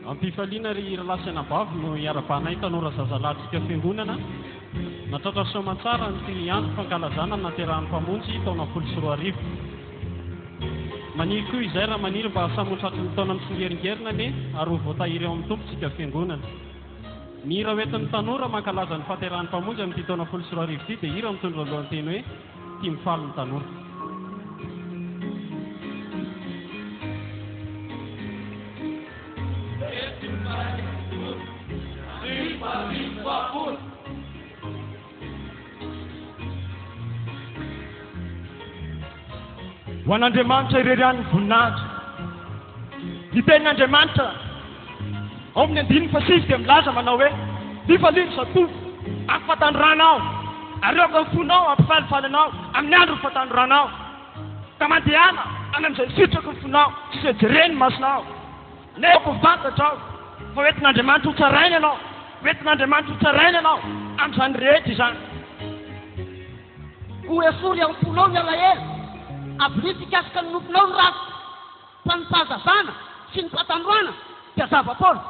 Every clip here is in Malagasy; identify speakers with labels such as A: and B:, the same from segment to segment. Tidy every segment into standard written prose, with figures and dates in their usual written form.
A: Ampifaliana ry relasana bavy no iarabanay tanora zazalatsika fiangonana. Natratra soamantsara ny andro fankalazana naterahan'ny mpamonjy taona 2024. Maniry koa izay raha maniry mba samoatratry ny taona mitsingeringerina ane ary ho voatahiry eo amin'ny tompontsika fiangonana. Ny hira hoentin'ny tanora mankalaza ny fahaterahan'ny mpamonjy amin'ity taona 2024 ity dia hira mitondra lohateny hoe tia mifaly ny tanora.
B: Ho an'Andriamanitra ireran'ny voninahitra. Ny tenin'Andriamanitra ao amin'ny 5:6 dia milaza manao hoe mifaliana zatovo ampifantanoranao, areoka ny fonao ampifalifaly anao amin'ny andro nyfatanoranao, ka mandehana any amin'izay sitraka ny fonao sy izay jereny masonao. Nefa ho fantatra ao fa hoentin'Andriamanitra ho tsaraina ianao, hoentin'Andriamanitra ho tsaraina ianao amin'izany rehetra izany.
C: Ho esory amin'ny fonao ny alahelo, ability ikasika ny nomponao ny ratsy, fa ny fahazazana sy ny fahatanoana dia zava-taona.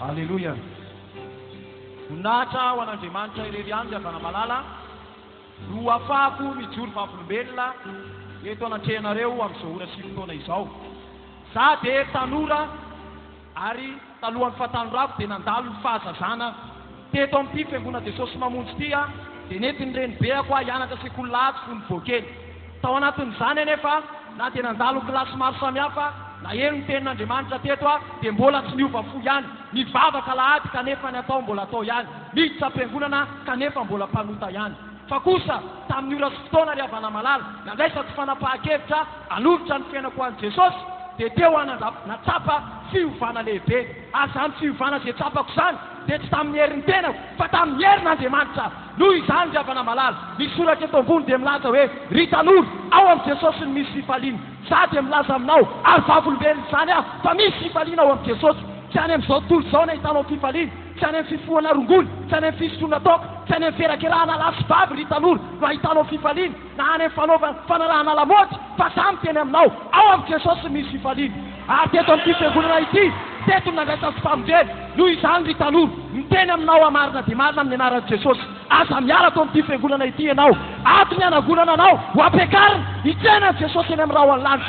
B: Haleluya. Voninahitra ho an'Andriamanitra irery andro avana malala no afahako mijoro vavolobelona eto anatrehanareo amin'izao ora sy fotoana izao. Za dia tanora ary talohan'ny fahatanorako dia nandalo ny fahazazana teto amin'ity fiangonana Jesosy mamonjy ity dia nentin'ny renibeako hianatra sekoly lahatry fony voakely. Tao anatin'izany anefa na dia nandalo ny kilasy maro samihafa na eny ny tenin'Andriamanitra teto dia mbola tsy niova fo ihany, mivavaka lahady kanefa ny atao mbola atao ihany, miditra am-piangonana kanefa mbola mpanota ihany. Fa kosa tamin'ny ora sy fotoana ry havana malala nandraisako fanapahan-kevitra hanolotra ny fiainako an'i Jesosy dia teo natsapa fiovana lehibe. Azany fiovana izay tsapako izany dia tsy tamin'ny herin'ny tenako fa tamin'ny herin'Andriamanitra. Noho izany ry havana malala misoratra eto ambony dia milaza hoe ry tanora ao amin'i Jesosy ny misy fifaliana. Za dia milaza aminao ary vavolombelona izany aho fa misy fifaliana ao amin'i Jesosy. Tsy any amin'izao tontolo izao na hitanao fifaliana, tsy any amin'ny fifohana rongony, tsy any amin'ny fisotroana toka, tsy any amin'ny ferakerahana lasy vavy ry tanora no ahitanao fifaliana, na any amin'ny fanaovana fanarahana lamaody, fa za miteny aminao ao amin'i Jesosy misy fifaliana. Ary teto amin'ity fiangonana ity teto nandraisa fifamonjena. Noho izany ry tanora miteny aminao amarina dia marina amin'ny anaran'i Jesosy. Aza miaraka amin'ity fiangonana ity ianao, ato ny anagonana anao ho ampiakarina hitsenan'i Jesosy eny amin'ny raha ho any lanitra.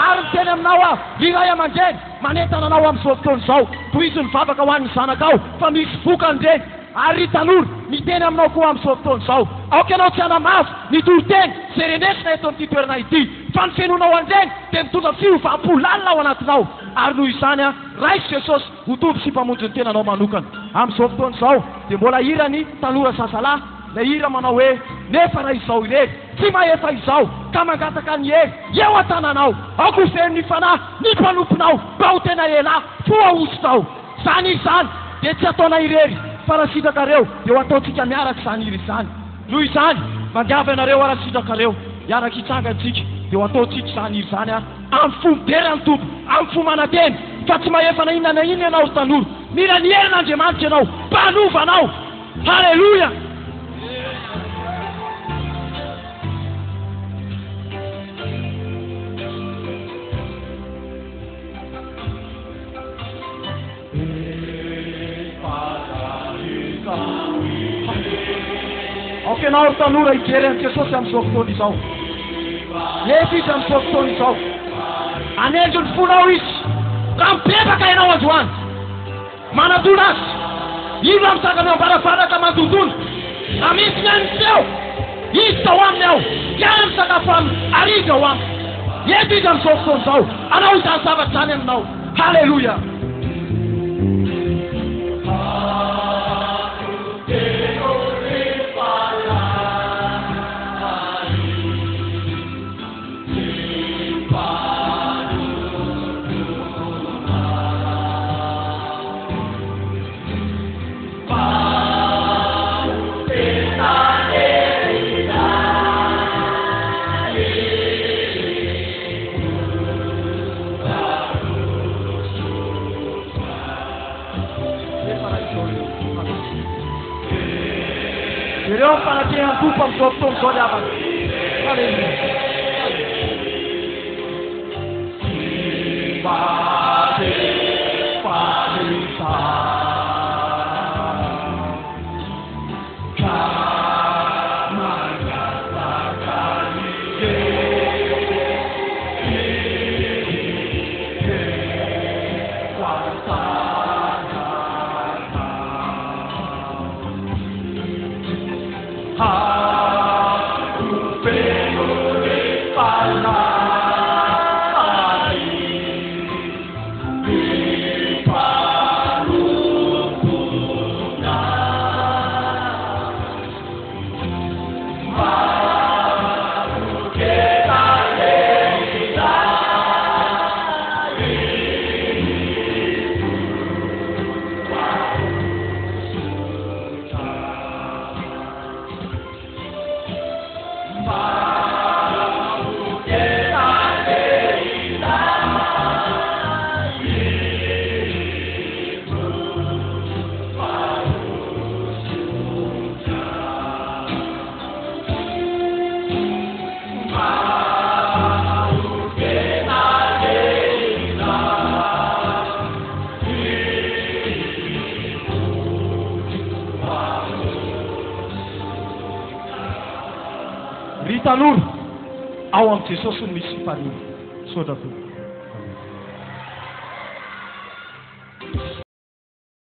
B: ary teny aminao a iray aman-dreny manentana anao amin'izao fotoana izao toy izy mivavaka ho an'ny zanakao fa misy vokany ireny ary tanora miteny aminao koa amin'izao fotoana izao aoka ianao tsy hanamafy nitoro-teny zay renesina eto amin'ity toerana ity fa ny fiainonao an'ireny dia mitondra fiovam-polalina ao anatinao ary noho izany a raisy jesosy ho tompy sy mpamonjy ny tenanao manokana amin'izao fotoana izao dia mbola hirany tanora sasalahy la hira manao hoe nefa raha izao irery tsy mahefa izao ka mangataka ny hery eo an-tananao aoko feno ny fanahy ny mpanomponao mba ho tena ela foahosonao zany izany dia tsy ataona irery fa raha sitrakareo dia ho ataontsika miaraka izany iry izany noho izany mandiavy ianareo araha sitrakareo iaraka hitsangantsika dia ho ataontsika izany iry izany a amin'ny fo miderany tompo amin'ny fo mananteny fa tsy mahefa na inona na inona ianao tanora mila ny herin'Andriamanitra ianao mpanovanao halleluja. Aoka ianao tanora hijery an'i Jesosy amin'izao fotoana izao nefa izy amin'izao fotoana izao anendro ny fonao izy raha mibebaka ianao androany manatona azy ino raha misakana ambaravaraka mandondona raha misy ny any feo izy tao aminy aho iara misakafo aminy ariga ho aminy eto izy amin'izao fotoana izao anao izany zavatra izany aminao halleluja. Ireo mpanatena tompo amin'izao fotoana izao liavana halleluja. Ry tanora ao amin'i Jesosy no misy mifaly sotra tompoko.